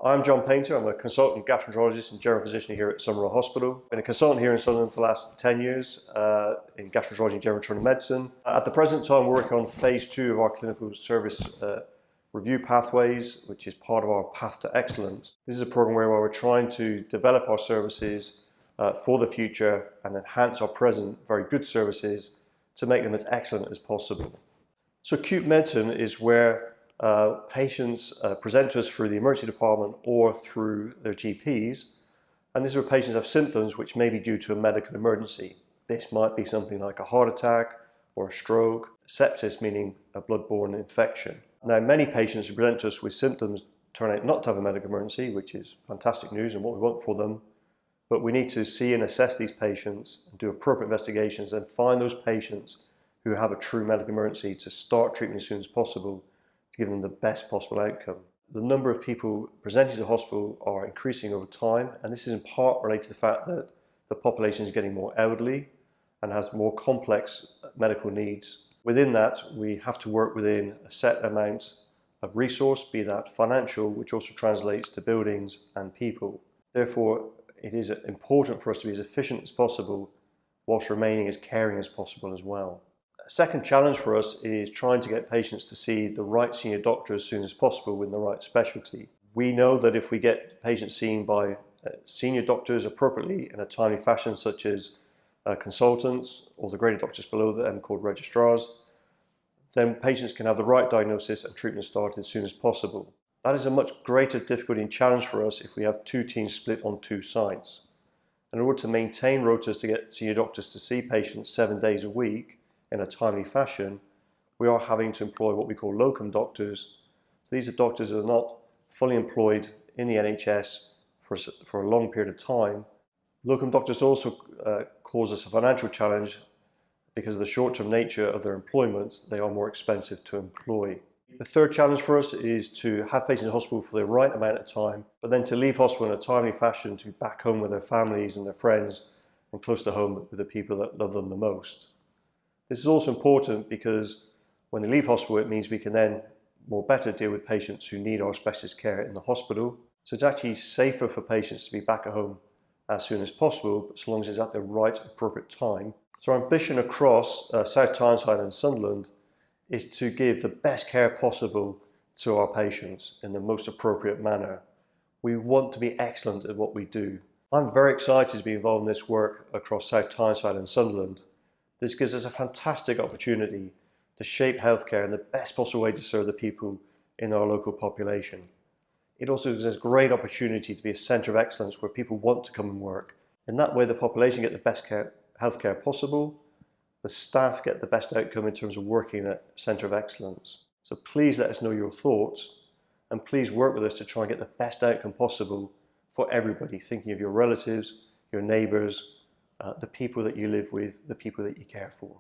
I'm John Painter. I'm a consultant gastroenterologist and general physician here at Summerall Hospital. Been a consultant here in Sunderland for the last 10 years in gastroenterology and general internal medicine. At the present time, we're working on phase 2 of our clinical service review pathways, which is part of our Path to Excellence. This is a program where we're trying to develop our services for the future and enhance our present very good services to make them as excellent as possible. So acute medicine is where patients present to us through the emergency department or through their GPs, and this is where patients have symptoms which may be due to a medical emergency. This might be something like a heart attack or a stroke, sepsis meaning a blood-borne infection. Now, many patients who present to us with symptoms turn out not to have a medical emergency, which is fantastic news and what we want for them, but we need to see and assess these patients and do appropriate investigations and find those patients who have a true medical emergency to start treatment as soon as possible to give them the best possible outcome. The number of people presenting to the hospital are increasing over time, and this is in part related to the fact that the population is getting more elderly and has more complex medical needs. Within that, we have to work within a set amount of resource, be that financial, which also translates to buildings and people. Therefore, it is important for us to be as efficient as possible whilst remaining as caring as possible as well. A second challenge for us is trying to get patients to see the right senior doctor as soon as possible with the right specialty. We know that if we get patients seen by senior doctors appropriately in a timely fashion, such as consultants or the graded doctors below them called registrars, then patients can have the right diagnosis and treatment started as soon as possible. That is a much greater difficulty and challenge for us if we have two teams split on two sites. In order to maintain rotas to get senior doctors to see patients 7 days a week in a timely fashion, we are having to employ what we call locum doctors. So these are doctors that are not fully employed in the NHS for a long period of time. Locum doctors also cause us a financial challenge because of the short-term nature of their employment. They are more expensive to employ. The third challenge for us is to have patients in hospital for the right amount of time, but then to leave hospital in a timely fashion to be back home with their families and their friends and close to home with the people that love them the most. This is also important because when they leave hospital, it means we can then better deal with patients who need our specialist care in the hospital. So it's actually safer for patients to be back at home as soon as possible, but so long as it's at the right appropriate time. So our ambition across South Tyneside and Sunderland is to give the best care possible to our patients in the most appropriate manner. We want to be excellent at what we do. I'm very excited to be involved in this work across South Tyneside and Sunderland. This gives us a fantastic opportunity to shape healthcare in the best possible way to serve the people in our local population. It also gives us a great opportunity to be a centre of excellence where people want to come and work. In that way, the population get the best healthcare possible, the staff get the best outcome in terms of working at a centre of excellence. So please let us know your thoughts, and please work with us to try and get the best outcome possible for everybody, thinking of your relatives, your neighbours, the people that you live with, the people that you care for.